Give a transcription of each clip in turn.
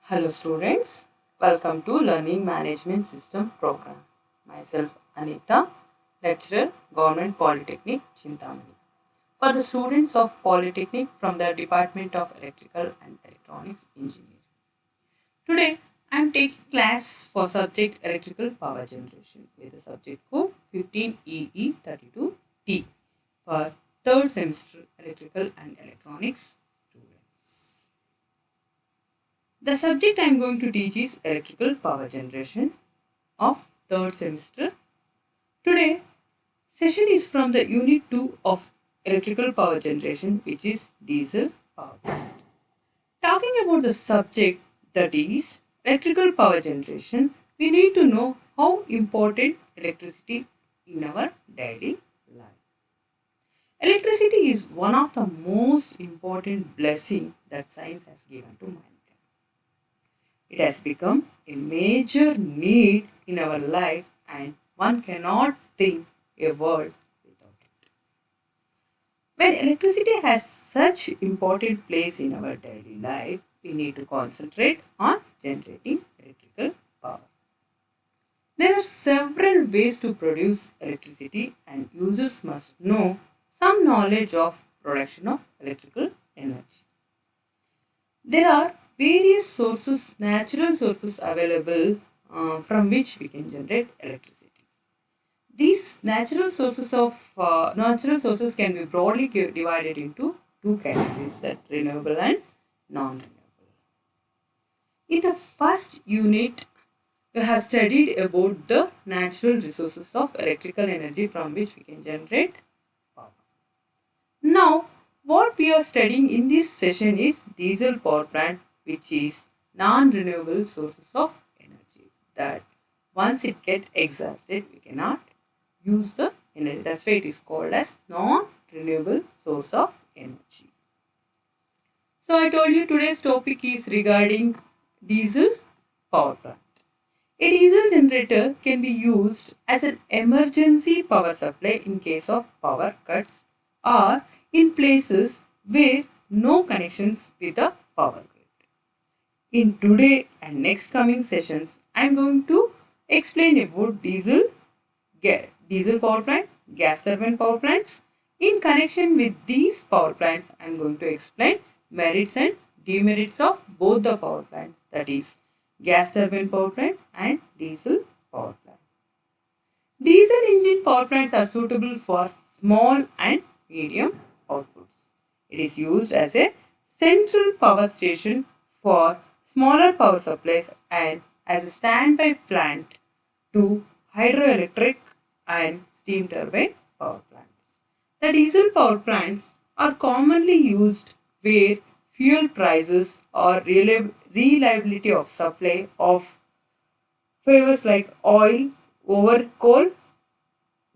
Hello students, welcome to Learning Management System program. Myself Anita, lecturer, Government Polytechnic, Chintamani. For the students of Polytechnic from the Department of Electrical and Electronics Engineering. Today, I am taking class for subject Electrical Power Generation with the subject code 15EE32T for third semester Electrical and Electronics students. The subject I am going to teach is electrical power generation of third semester. Today, session is from the unit 2 of electrical power generation, which is diesel power plant. Talking about the subject, that is electrical power generation, we need to know how important electricity in our daily life. Electricity is one of the most important blessing that science has given to mankind. It has become a major need in our life and one cannot think a world without it. When electricity has such important place in our daily life, we need to concentrate on generating electrical power. There are several ways to produce electricity and users must know some knowledge of production of electrical energy. There are various sources, natural sources available from which we can generate electricity. These natural sources can be broadly divided into two categories, that renewable and non-renewable. In the first unit, we have studied about the natural resources of electrical energy from which we can generate power. Now, what we are studying in this session is diesel power plant, which is non-renewable sources of energy. That once it gets exhausted, we cannot use the energy. That's why it is called as non-renewable source of energy. So I told you today's topic is regarding diesel power plant. A diesel generator can be used as an emergency power supply in case of power cuts or in places where no connections with the power grid. In today and next coming sessions, I am going to explain about diesel power plant, gas turbine power plants. In connection with these power plants, I am going to explain merits and demerits of both the power plants, that is gas turbine power plant and diesel power plant. Diesel engine power plants are suitable for small and medium outputs. It is used as a central power station for smaller power supplies and as a standby plant to hydroelectric and steam turbine power plants. The diesel power plants are commonly used where fuel prices or reliability of supply of favors like oil over coal,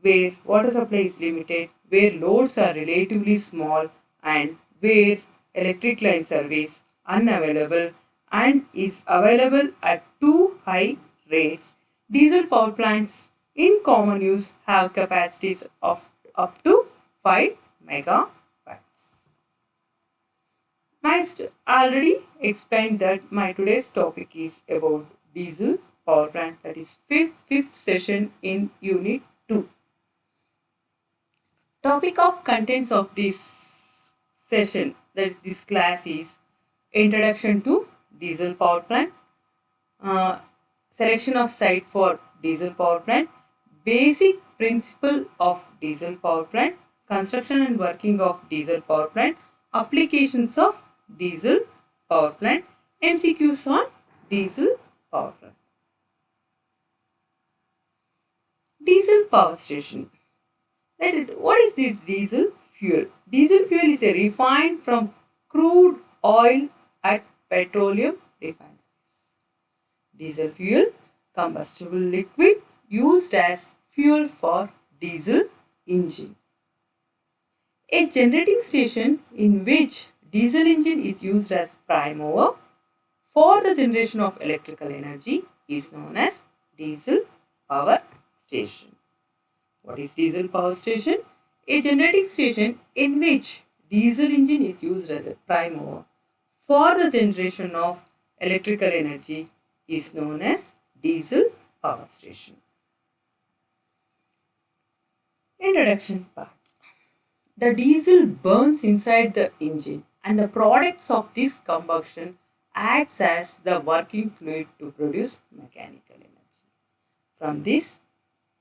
where water supply is limited, where loads are relatively small, and where electric line service unavailable and is available at too high rates. Diesel power plants in common use have capacities of up to 5 megawatts. Already explained that my today's topic is about diesel power plant, that is fifth session in unit 2. Topic of contents of this session, that is this class, is introduction to diesel power plant, uh, selection of site for diesel power plant, basic principle of diesel power plant, construction and working of diesel power plant, applications of diesel power plant, MCQs on diesel power plant. Diesel power station. What is the diesel fuel? Diesel fuel is a refined from crude oil at petroleum refineries. Diesel fuel, combustible liquid used as fuel for diesel engine. A generating station in which diesel engine is used as prime mover for the generation of electrical energy is known as diesel power station. What is diesel power station? A generating station in which diesel engine is used as a prime mover for the generation of electrical energy is known as diesel power station. Introduction part. The diesel burns inside the engine and the products of this combustion acts as the working fluid to produce mechanical energy. From this,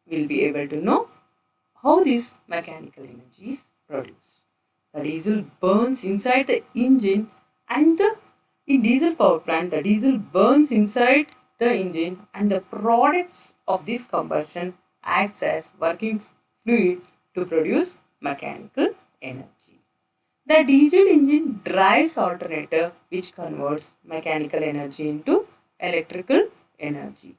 we'll be able to know how this mechanical energy is produced. The diesel burns inside the engine and in diesel power plant, the diesel burns inside the engine and the products of this combustion acts as working fluid to produce mechanical energy. The diesel engine drives alternator which converts mechanical energy into electrical energy.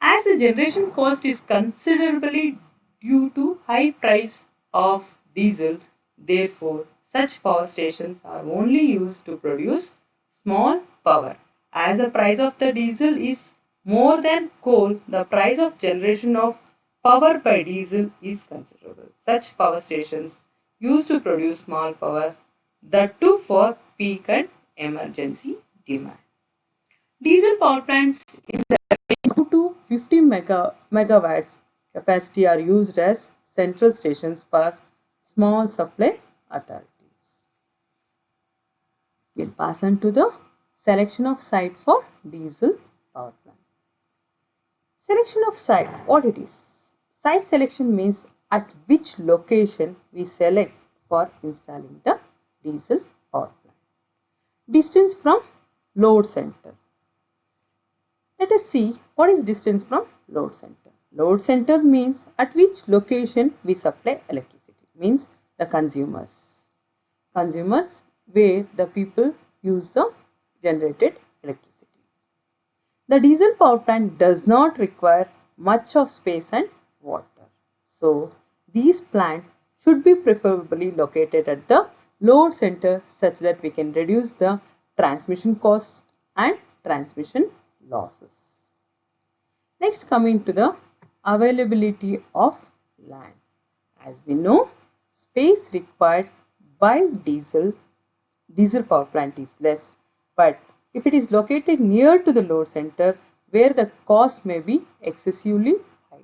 As the generation cost is considerably due to high price of diesel, therefore such power stations are only used to produce small power. As the price of the diesel is more than coal, the price of generation of power by diesel is considerable. Such power stations used to produce small power, that too for peak and emergency demand. Diesel power plants in the 2 to 50 megawatts capacity are used as central stations for small supply authorities. We'll pass on to the selection of site for diesel power plant. Selection of site, what it is? Site selection means at which location we select for installing the diesel power plant. Distance from load center. Let us see what is distance from load center. Load center means at which location we supply electricity, means the consumers. Consumers where the people use the generated electricity. The diesel power plant does not require much of space and water. So, these plants should be preferably located at the load center such that we can reduce the transmission costs and transmission losses. Next, coming to the availability of land. As we know, space required by diesel power plant is less, but if it is located near to the load center where the cost may be excessively high.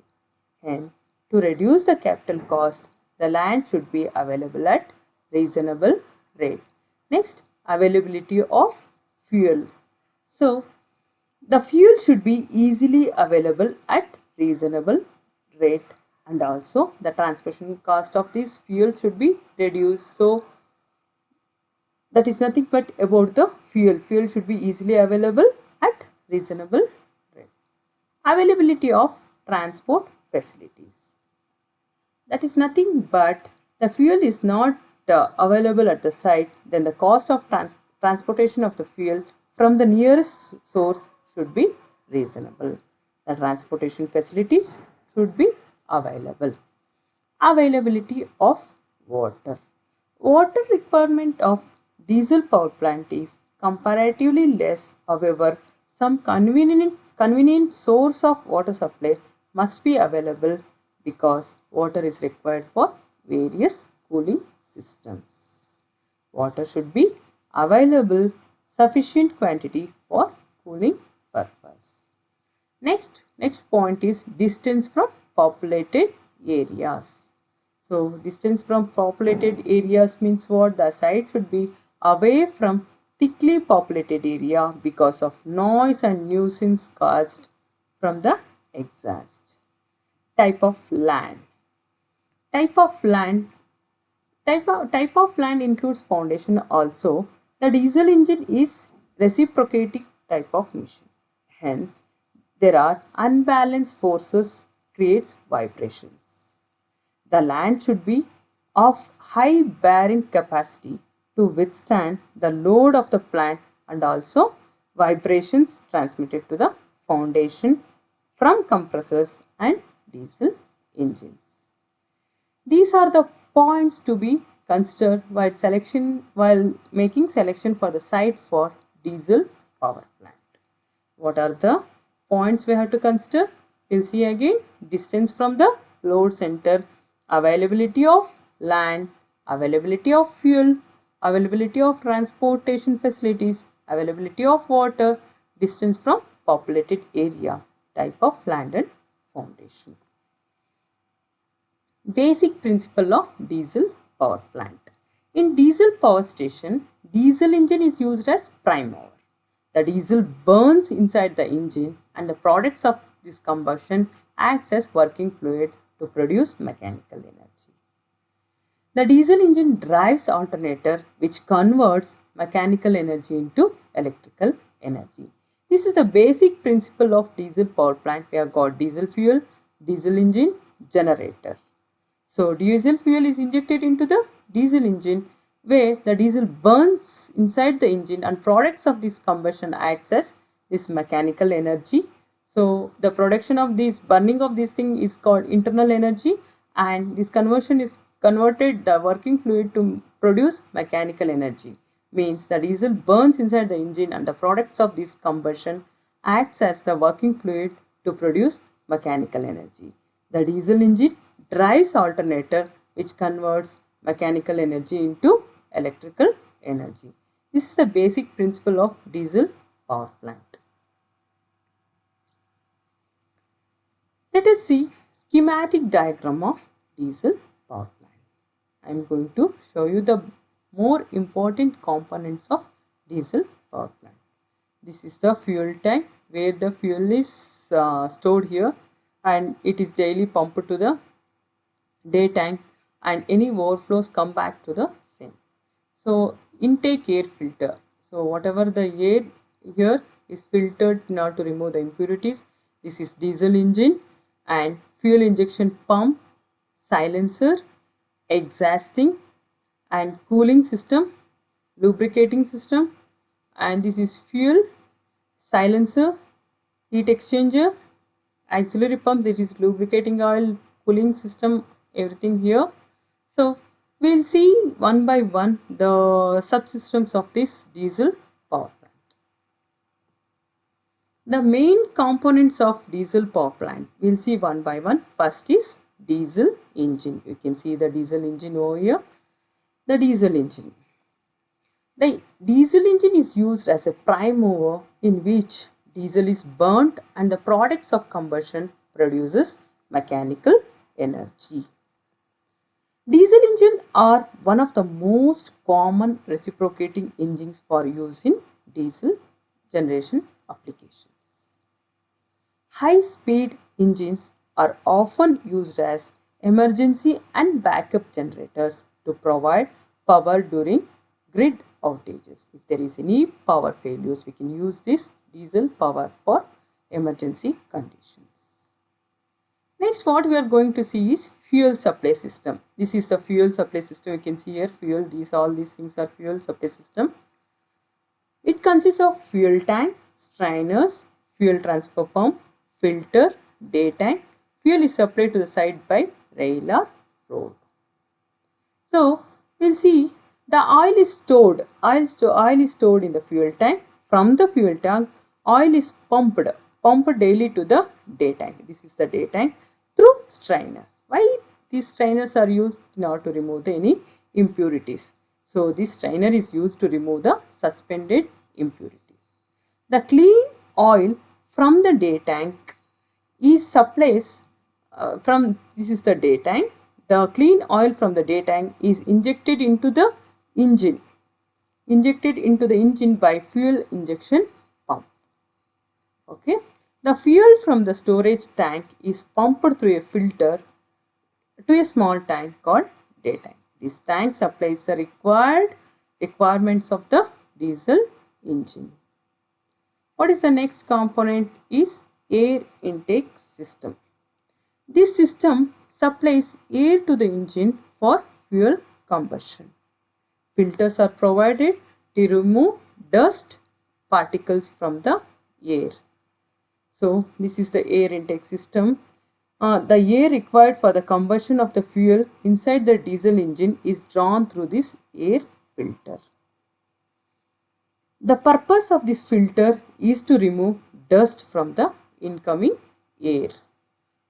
Hence, to reduce the capital cost, the land should be available at reasonable rate. Next, availability of fuel. So, the fuel should be easily available at reasonable rate, and also the transportation cost of this fuel should be reduced. So, that is nothing but about the fuel. Fuel should be easily available at reasonable rate. Availability of transport facilities. That is nothing but the fuel is not available at the site, then the cost of transportation of the fuel from the nearest source should be reasonable. The transportation facilities should be available. Availability of water. Water requirement of diesel power plant is comparatively less. However, some convenient source of water supply must be available because water is required for various cooling systems. Water should be available sufficient quantity for cooling purpose. Next point is distance from populated areas. So, distance from populated areas means what? The site should be away from thickly populated area because of noise and nuisance caused from the exhaust. Type of land. Type of land includes foundation also. The diesel engine is reciprocating type of machine. Hence, there are unbalanced forces creates vibrations. The land should be of high bearing capacity to withstand the load of the plant and also vibrations transmitted to the foundation from compressors and diesel engines. These are the points to be considered while making selection for the site for diesel power plant. What are the points we have to consider? We'll see again: distance from the load center, availability of land, availability of fuel, availability of transportation facilities, availability of water, distance from populated area, type of land and foundation. Basic principle of diesel power plant. In diesel power station, diesel engine is used as prime mover. The diesel burns inside the engine and the products of this combustion acts as working fluid to produce mechanical energy. The diesel engine drives alternator which converts mechanical energy into electrical energy. This is the basic principle of diesel power plant. We have got diesel fuel, diesel engine, generator. So diesel fuel is injected into the diesel engine where the diesel burns inside the engine and products of this combustion acts as this mechanical energy. So the production of this burning of this thing is called internal energy, and this conversion is converted the working fluid to produce mechanical energy. Means the diesel burns inside the engine and the products of this combustion acts as the working fluid to produce mechanical energy. The diesel engine drives alternator which converts mechanical energy into electrical energy. This is the basic principle of diesel power plant. Let us see schematic diagram of diesel power plant. I am going to show you the more important components of diesel power plant. This is the fuel tank where the fuel is stored here and it is daily pumped to the day tank and any overflows come back to the same. So intake air filter. So whatever the air here is filtered in order to remove the impurities. This is diesel engine and fuel injection pump, silencer, exhausting and cooling system, lubricating system, and this is fuel, silencer, heat exchanger, auxiliary pump, this is lubricating oil, cooling system, everything here. So we'll see one by one the subsystems of this diesel power plant. The main components of diesel power plant we'll see one by one. First is diesel engine. You can see the diesel engine over here. The diesel engine. The diesel engine is used as a prime mover in which diesel is burnt and the products of combustion produces mechanical energy. Diesel engine are one of the most common reciprocating engines for use in diesel generation applications. High-speed engines are often used as emergency and backup generators to provide power during grid outages. If there is any power failures, we can use this diesel power for emergency conditions. Next, what we are going to see is fuel supply system. This is the fuel supply system. You can see here fuel. All these things are fuel supply system. It consists of fuel tank, strainers, fuel transfer pump, filter, day tank. Fuel is supplied to the site by rail or road. So we'll see the oil is stored. Oil is stored in the fuel tank. From the fuel tank, oil is pumped daily to the day tank. This is the day tank through strainers. Why these strainers are used? In order to remove any impurities. So this strainer is used to remove the suspended impurities. The clean oil from the day tank is supplies this is the day tank. The clean oil from the day tank is injected into the engine. By fuel injection pump. Okay. The fuel from the storage tank is pumped through a filter to a small tank called day tank. This tank supplies the requirements of the diesel engine. What is the next component is air intake system. This system supplies air to the engine for fuel combustion. Filters are provided to remove dust particles from the air. So this is the air intake system. The air required for the combustion of the fuel inside the diesel engine is drawn through this air filter. The purpose of this filter is to remove dust from the incoming air.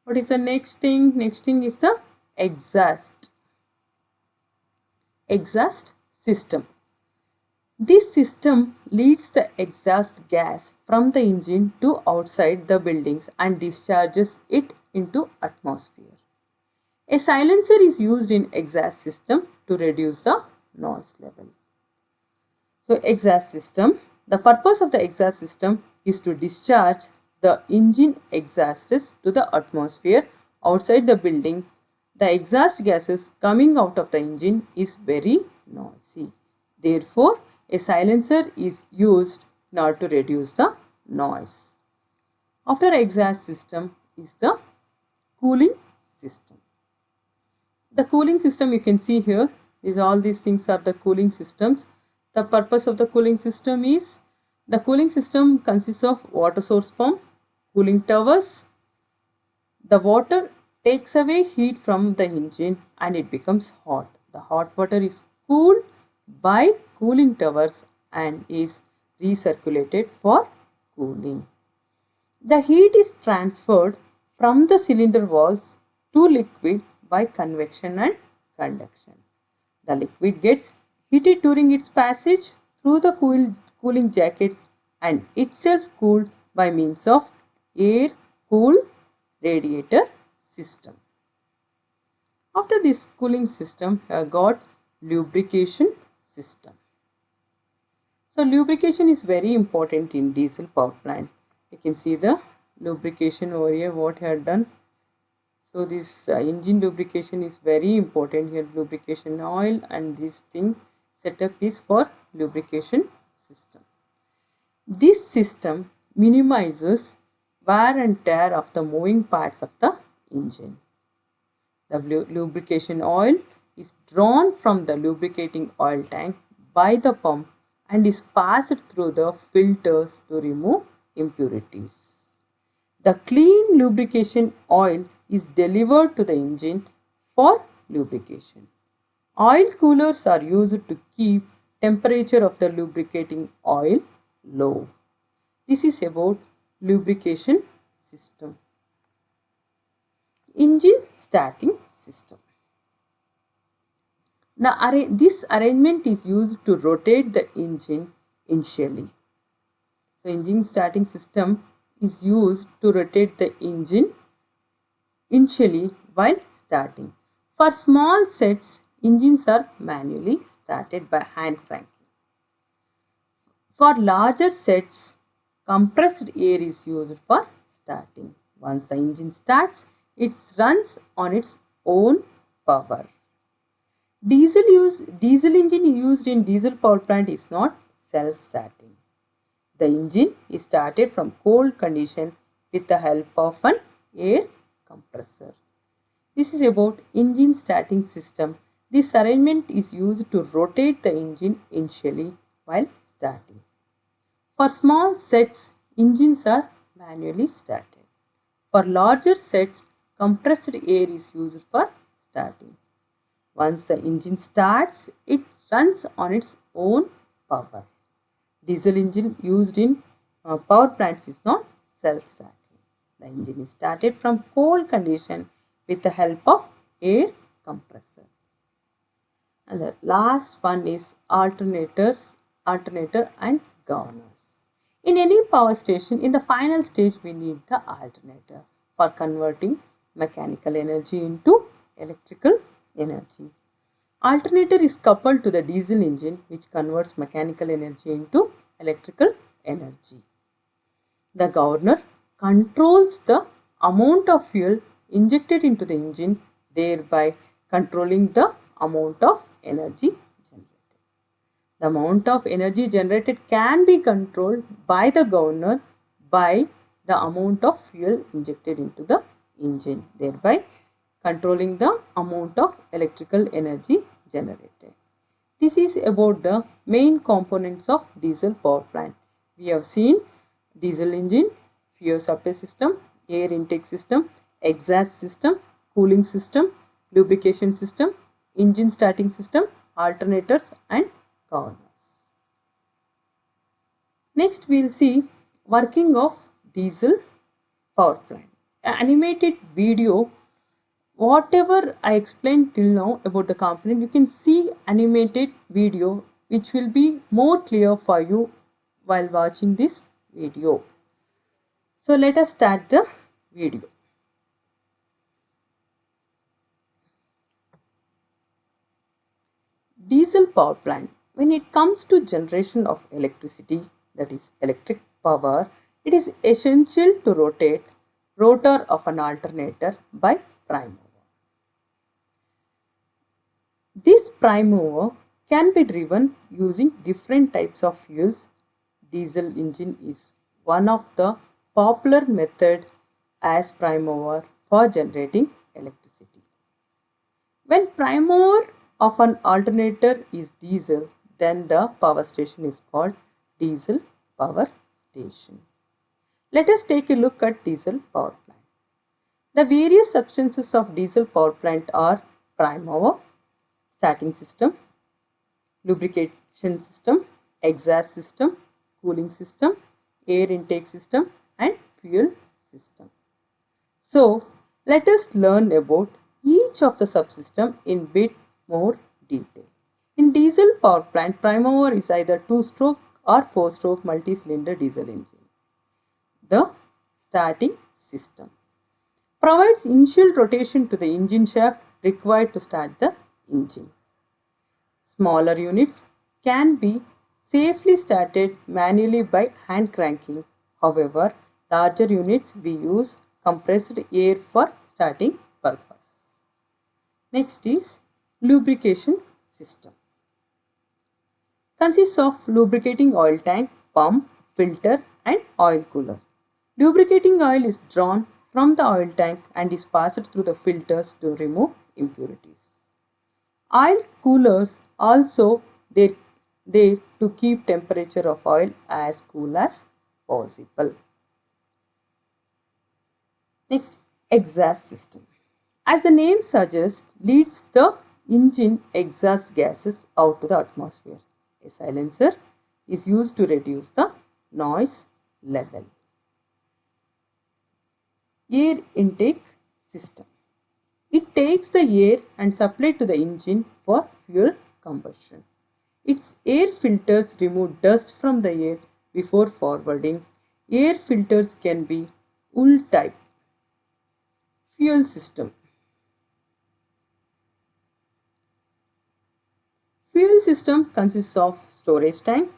What is the next thing? Next thing is the exhaust system. This system leads the exhaust gas from the engine to outside the buildings and discharges it into atmosphere. A silencer is used in exhaust system to reduce the noise level. So exhaust system, the purpose of the exhaust system is to discharge the engine exhausts to the atmosphere outside the building. The exhaust gases coming out of the engine is very noisy. Therefore, a silencer is used in order to reduce the noise. After exhaust system is the cooling system. The cooling system you can see here is all these things are the cooling systems. The purpose of the cooling system is the cooling system consists of water source pump, cooling towers. The water takes away heat from the engine and it becomes hot. The hot water is cooled by cooling towers and is recirculated for cooling. The heat is transferred from the cylinder walls to liquid by convection and conduction. The liquid gets heated during its passage through the cooling jackets and itself cooled by means of air-cooled radiator system. After this cooling system, we have got lubrication system. So lubrication is very important in diesel power plant. You can see the lubrication over here what I have done. So this engine lubrication is very important here. Lubrication oil and this thing setup is for lubrication system. This system minimizes wear and tear of the moving parts of the engine. The lubrication oil is drawn from the lubricating oil tank by the pump and is passed through the filters to remove impurities. The clean lubrication oil is delivered to the engine for lubrication. Oil coolers are used to keep temperature of the lubricating oil low. This is about lubrication system. Engine starting system. Now, this arrangement is used to rotate the engine initially. So, engine starting system is used to rotate the engine initially while starting. For small sets, engines are manually started by hand cranking. For larger sets, compressed air is used for starting. Once the engine starts, it runs on its own power. Diesel engine used in diesel power plant is not self-starting. The engine is started from cold condition with the help of an air compressor. This is about engine starting system. This arrangement is used to rotate the engine initially while starting. For small sets, engines are manually started. For larger sets, compressed air is used for starting. Once the engine starts, it runs on its own power. Diesel engine used in power plants is not self-starting. The engine is started from cold condition with the help of air compressor. And the last one is alternator and governors. In any power station, in the final stage, we need the alternator for converting mechanical energy into electrical energy. Alternator is coupled to the diesel engine which converts mechanical energy into electrical energy. The governor controls the amount of fuel injected into the engine, thereby controlling the amount of energy generated. The amount of energy generated can be controlled by the governor by the amount of fuel injected into the engine, thereby controlling the amount of electrical energy generated. This is about the main components of diesel power plant. We have seen diesel engine, fuel supply system, air intake system, exhaust system, cooling system, lubrication system, engine starting system, alternators and governors. Next we will see working of diesel power plant. An animated video. Whatever I explained till now about the component, you can see animated video which will be more clear for you while watching this video. So let us start the video. Diesel power plant. When it comes to generation of electricity, that is electric power, it is essential to rotate rotor of an alternator by prime mover. This prime mover can be driven using different types of fuels. Diesel engine is one of the popular methods as prime mover for generating electricity. When prime mover of an alternator is diesel, then the power station is called diesel power station. Let us take a look at diesel power plant. The various substances of diesel power plant are prime mover, starting system, lubrication system, exhaust system, cooling system, air intake system and fuel system. So, let us learn about each of the subsystem in bit more detail. In diesel power plant, prime mover is either 2-stroke or 4-stroke multi-cylinder diesel engine. The starting system provides initial rotation to the engine shaft required to start the engine. Smaller units can be safely started manually by hand cranking. However, larger units we use compressed air for starting purpose. Next is lubrication system. Consists of lubricating oil tank, pump, filter and oil cooler. Lubricating oil is drawn from the oil tank and is passed through the filters to remove impurities. Oil coolers also there to keep temperature of oil as cool as possible. Next, exhaust system. As the name suggests, leads the engine exhaust gases out to the atmosphere. A silencer is used to reduce the noise level. Air intake system. It takes the air and supply to the engine for fuel combustion. Its air filters remove dust from the air before forwarding. Air filters can be wool type. Fuel system. Fuel system consists of storage tank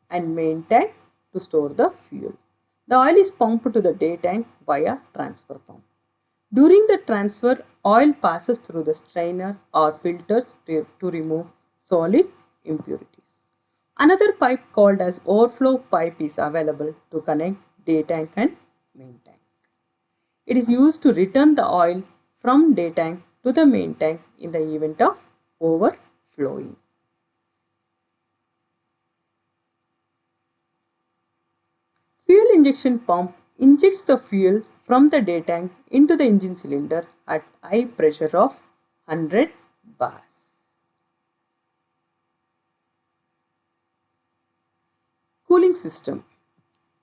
and main tank to store the fuel. The oil is pumped to the day tank via transfer pump. During the transfer, oil passes through the strainer or filters to remove solid impurities. Another pipe called as overflow pipe is available to connect day tank and main tank. It is used to return the oil from day tank to the main tank in the event of overflowing. Fuel injection pump injects the fuel from the day tank into the engine cylinder at high pressure of 100 bars. Cooling system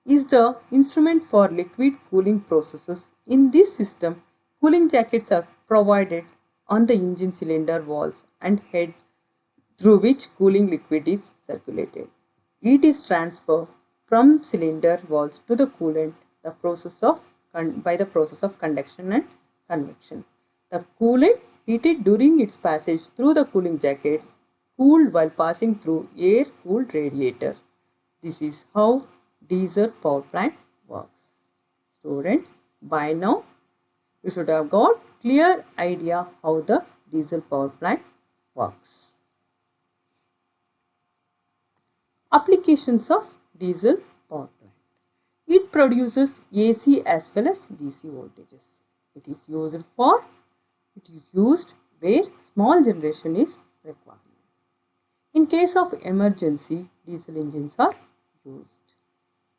is the instrument for liquid cooling processes. In this system, cooling jackets are provided on the engine cylinder walls and head through which cooling liquid is circulated. It is transferred from cylinder walls to the coolant by the process of conduction and convection. The coolant heated during its passage through the cooling jackets cooled while passing through air-cooled radiator. This is how diesel power plant works. Students, by now you should have got clear idea how the diesel power plant works. Applications of diesel power plant. It produces AC as well as DC voltages. It is used where small generation is required. In case of emergency, diesel engines are used.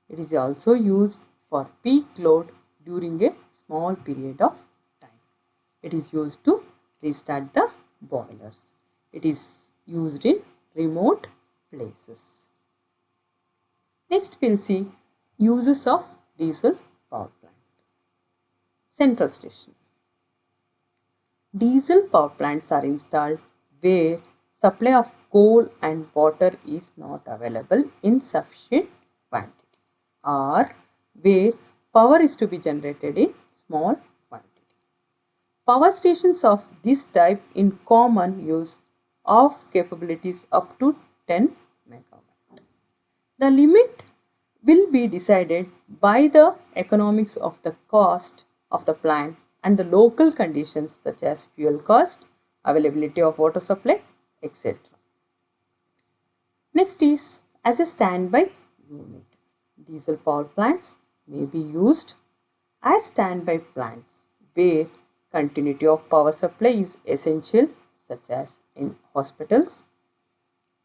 It is also used for peak load during a small period of time. It is used to restart the boilers. It is used in remote places. Next, we'll see uses of diesel power plant. Central station. Diesel power plants are installed where supply of coal and water is not available in sufficient quantity, or where power is to be generated in small quantity. Power stations of this type in common use of capabilities up to 10 megawatt. The limit will be decided by the economics of the cost of the plant and the local conditions such as fuel cost, availability of water supply, etc. Next is as a standby unit. Diesel power plants may be used as standby plants where continuity of power supply is essential, such as in hospitals,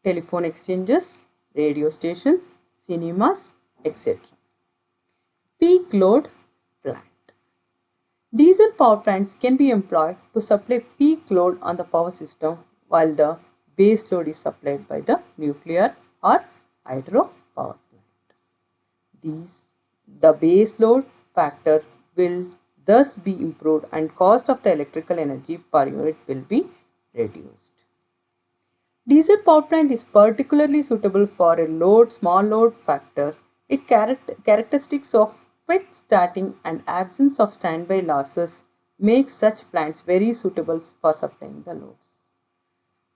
telephone exchanges, radio stations, cinemas, etc. Peak load plant. Diesel power plants can be employed to supply peak load on the power system while the base load is supplied by the nuclear or hydro power plant. The base load factor will thus be improved and cost of the electrical energy per unit will be reduced. Diesel power plant is particularly suitable for a small load factor. Its characteristics of quick starting and absence of standby losses make such plants very suitable for supplying the loads.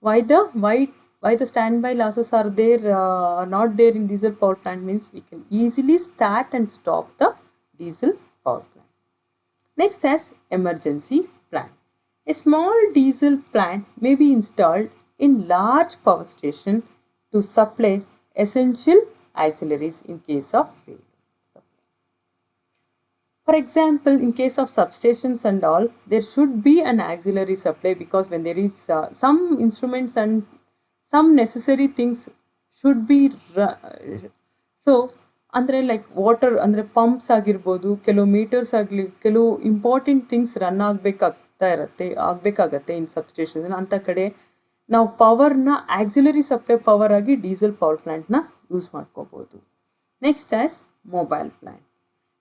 Why the standby losses are there not there in diesel power plant means we can easily start and stop the diesel power plant. Next as emergency plant. A small diesel plant may be installed in large power station to supply essential auxiliaries in case of failure. For example, in case of substations and all, there should be an auxiliary supply because when there is some instruments and some necessary things should be so ಅಂದ್ರೆ like water ಅಂದರೆ pumps ಆಗಿರ್ಬೋದು ಕೆಲವು metres ಆಗಲಿ ಕೆಲವು important things run ಆಗಬೇಕಾಗತ್ತೆ ಇನ್ ಸಬ್ಸ್ಟೇಷನ್ಸ್ ಅಂಥ ಕಡೆ ನಾವು ಪವರ್ನ auxiliary supply power ಆಗಿ ಡೀಸೆಲ್ ಪವರ್ ಪ್ಲಾಂಟ್ನ ಯೂಸ್ ಮಾಡ್ಕೋಬೋದು. Next as mobile plant.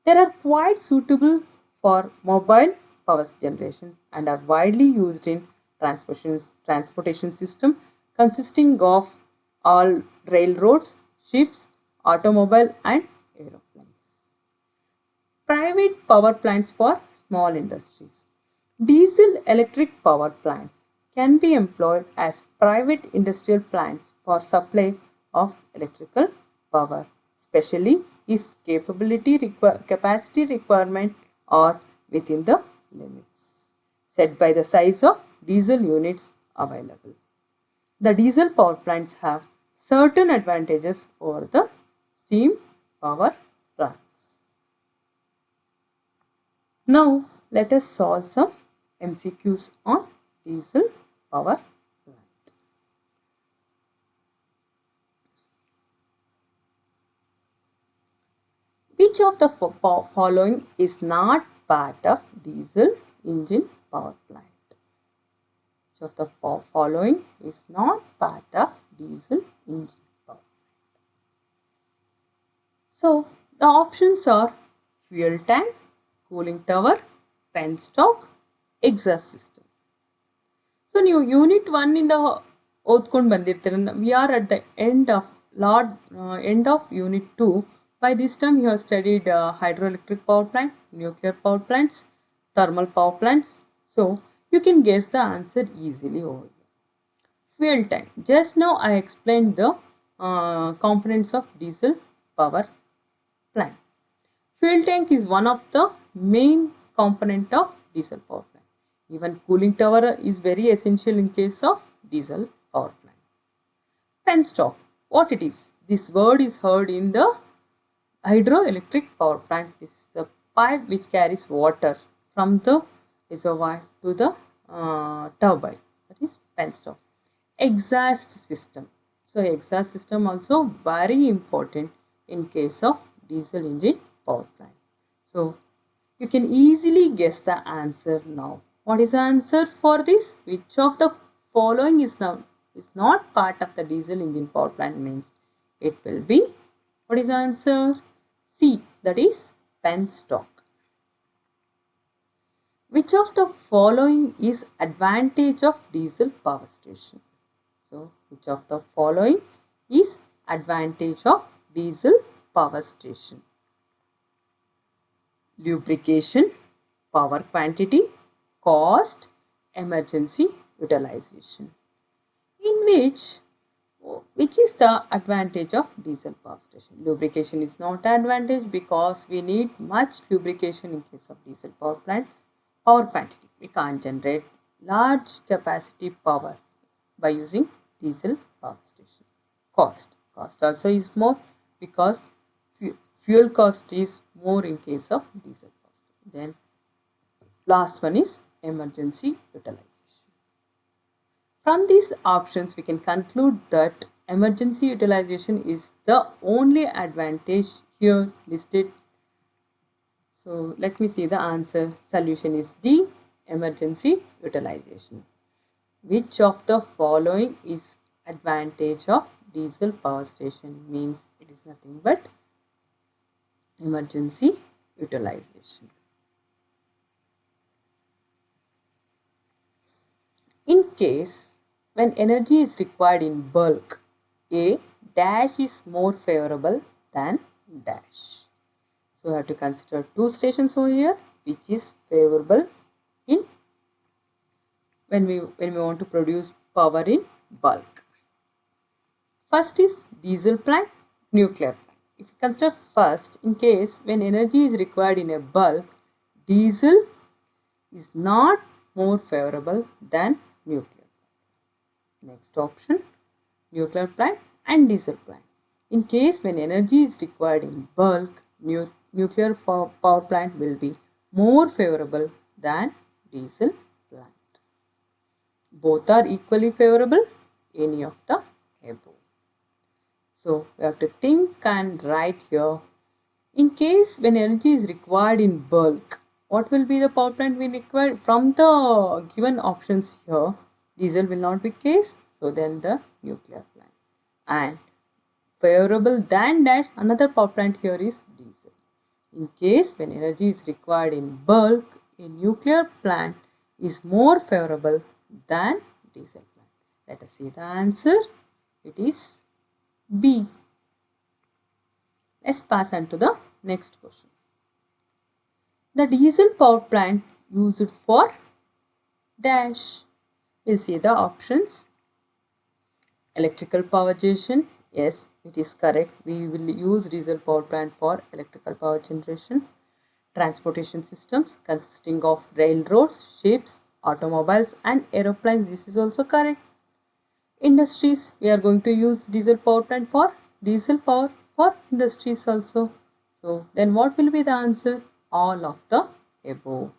They are quite suitable for mobile power generation and are widely used in transportation system consisting of all railroads, ships, automobile and aeroplanes. Private power plants for small industries. Diesel electric power plants can be employed as private industrial plants for supply of electrical power, especially if capacity requirement are within the limits set by the size of diesel units available. The diesel power plants have certain advantages over the steam power plants. Now let us solve some MCQs on diesel power plant. Which of the following is not part of diesel engine power plant? Which of the following is not part of diesel engine power plant? So the options are fuel tank, cooling tower, penstock, exhaust system. So ನೀವು unit 1 ಇಂದ ಓದ್ಕೊಂಡು ಬಂದಿರ್ತೀರ. We are at the end of unit 2. By this time you have studied hydroelectric power plant, nuclear power plants, thermal power plants. So you can guess the answer easily over here. Fuel tank. Just now I explained the components of diesel power plant. Fuel tank is one of the main component of diesel power plant. Even cooling tower is very essential in case of diesel power plant. Penstock. What it is? This word is heard in the hydroelectric power plant. This is the pipe which carries water from the reservoir to the turbine. That is penstock. Exhaust system. So exhaust system also very important in case of diesel engine power plant. So you can easily guess the answer now. What is the answer for this? Which of the following is not part of the diesel engine power plant means it will be, what is the answer? C, that is penstock. Which of the following is advantage of diesel power station? So Which of the following is advantage of diesel power station? Lubrication, power quantity, cost, emergency utilization. In which is the advantage of diesel power station? Lubrication is not an advantage because we need much lubrication in case of diesel power plant. Power quantity, we can't generate large capacity power by using diesel power station. Cost also is more because fuel cost is more in case of diesel cost. Then last one is emergency utilization. From these options, we can conclude that emergency utilization is the only advantage here listed. So let me see the answer. Solution is D, emergency utilization. Which of the following is advantage of diesel power station? Means it is nothing but emergency utilization. In case when energy is required in bulk, A dash is more favorable than dash. So we have to consider two stations over here which is favorable in when we want to produce power in bulk. First is diesel plant, nuclear plant. If you consider first, in case when energy is required in a bulk, diesel is not more favorable than nuclear. Next option, nuclear plant and diesel plant. In case when energy is required in bulk, nuclear power plant will be more favorable than diesel plant. Both are equally favorable, any of the above. So we have to think and write here. In case when energy is required in bulk, what will be the power plant we require? From the given options here, diesel will not be case, so then the nuclear plant. And favorable than dash, another power plant here is diesel. In case when energy is required in bulk, a nuclear plant is more favorable than diesel plant. Let us see the answer. It is B. Let's pass on to the next question. The diesel power plant used for dash. We'll see the options. Electrical power generation. Yes, it is correct. We will use diesel power plant for electrical power generation. Transportation systems consisting of railroads, ships, automobiles and aeroplanes. This is also correct. Industries, we are going to use diesel power plant for diesel power for industries also. So then what will be the answer? All of the above.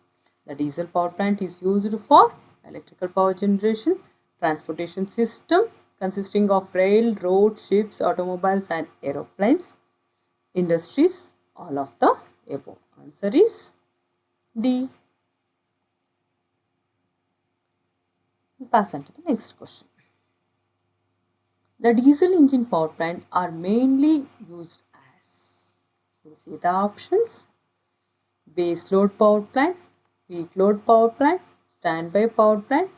The diesel power plant is used for electrical power generation, transportation system consisting of rail, road, ships, automobiles and aeroplanes. Industries, all of the above. Answer is D. We'll pass on to the next question. The diesel engine power plant are mainly used as, we'll see the options. Base load power plant, peak load power plant, standby power plant.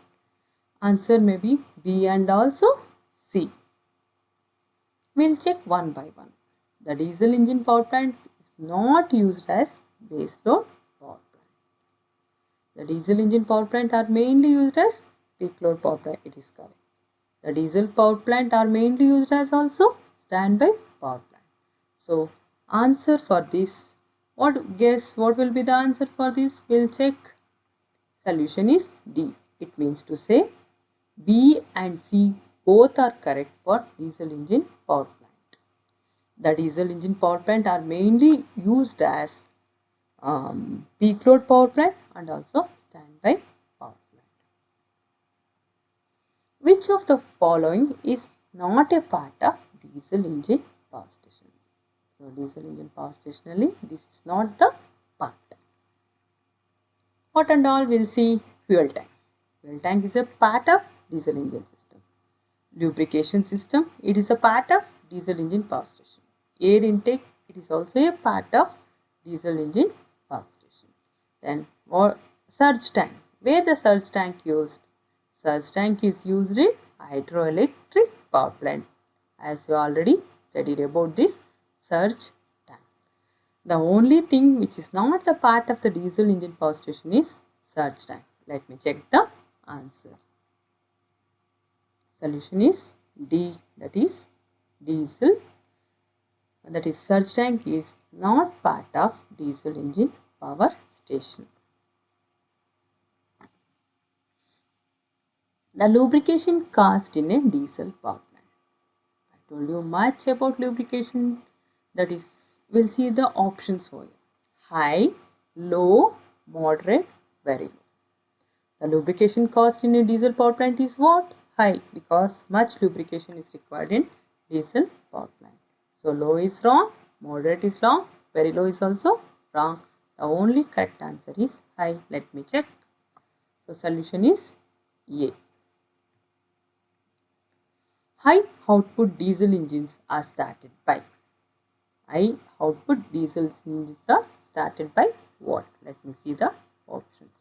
Answer may be B and also C. We'll check one by one. The diesel engine power plant is not used as base load power plant. The diesel engine power plant are mainly used as peak load power plant. It is correct. The diesel power plant are mainly used as also standby power plant. So answer for this, what will be the answer for this? We'll check. Solution is D. It means to say B and C both are correct for diesel engine power plant. The diesel engine power plant are mainly used as peak load power plant and also standby power plant. Which of the following is not a part of diesel engine power station? So diesel engine power stationally, this is not the part. What and all? We'll see. Fuel tank. Fuel tank is a part of diesel engine system. Lubrication system, it is a part of diesel engine power station. Air intake, it is also a part of diesel engine power station. Then surge tank. Where the surge tank used? Surge tank is used in hydroelectric power plant, as you already studied about this surge time. The only thing which is not a part of the diesel engine power station is surge time. Let me check the answer. Solution is D, that is diesel, that is surge tank is not part of diesel engine power station. The lubrication cost in a diesel power plant. I told you much about lubrication, that is, we'll see the options for you. High, low, moderate, very low. The lubrication cost in a diesel power plant is what? High, because much lubrication is required in diesel power plant. So low is wrong, moderate is wrong, very low is also wrong. The only correct answer is high. Let me check. So solution is A. High output diesel engines are started by. High output diesel engines are started by what? Let me see the options.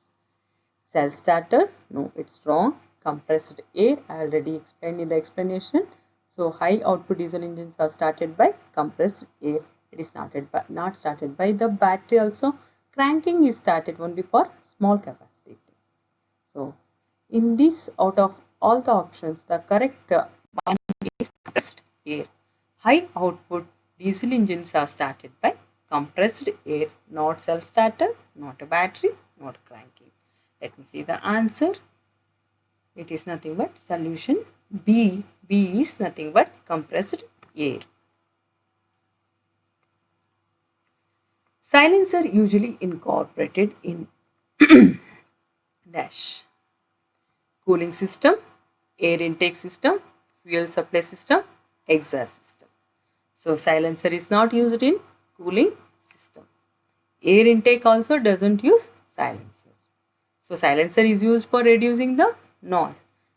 Self starter, no, it's wrong. Compressed air, I already explained in the explanation. So high output diesel engines are started by compressed air. It is not started by the battery also. Cranking is started only for small capacity things. So in this, out of all the options, the correct one is compressed air. High output diesel engines are started by compressed air, not self starter, not a battery, not cranking. Let me see the answer. It is nothing but solution B. B is nothing but compressed air. Silencer usually incorporated in dash. Cooling system, air intake system, fuel supply system, exhaust system. So silencer is not used in cooling system. Air intake also doesn't use silencer. So silencer is used for reducing the noise.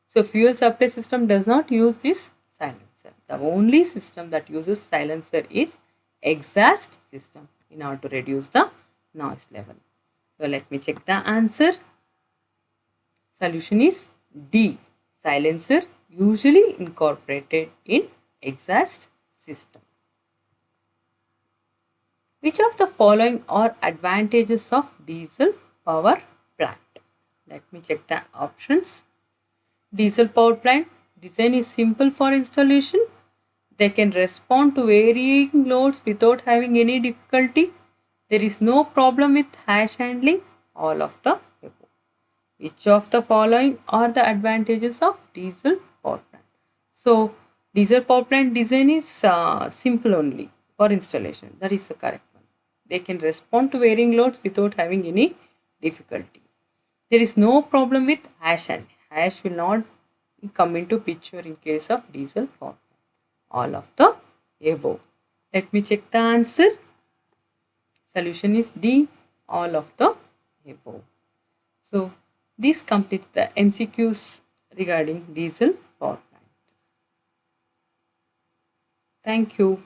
So fuel supply system does not use this silencer. The only system that uses silencer is exhaust system in order to reduce the noise level. So let me check the answer. Solution is D. Silencer usually incorporated in exhaust system. Which of the following are advantages of diesel power plant? Let me check the options. Diesel power plant design is simple for installation. They can respond to varying loads without having any difficulty. There is no problem with hash handling. All of the above. Which of the following are the advantages of diesel power plant? So, diesel power plant design is simple only for installation. That is the correct one. They can respond to varying loads without having any difficulty. There is no problem with hash handling. Hash will not come into picture in case of diesel power plant. All of the above. Let me check the answer. Solution is D. All of the above. So, this completes the MCQs regarding diesel power plant. Thank you.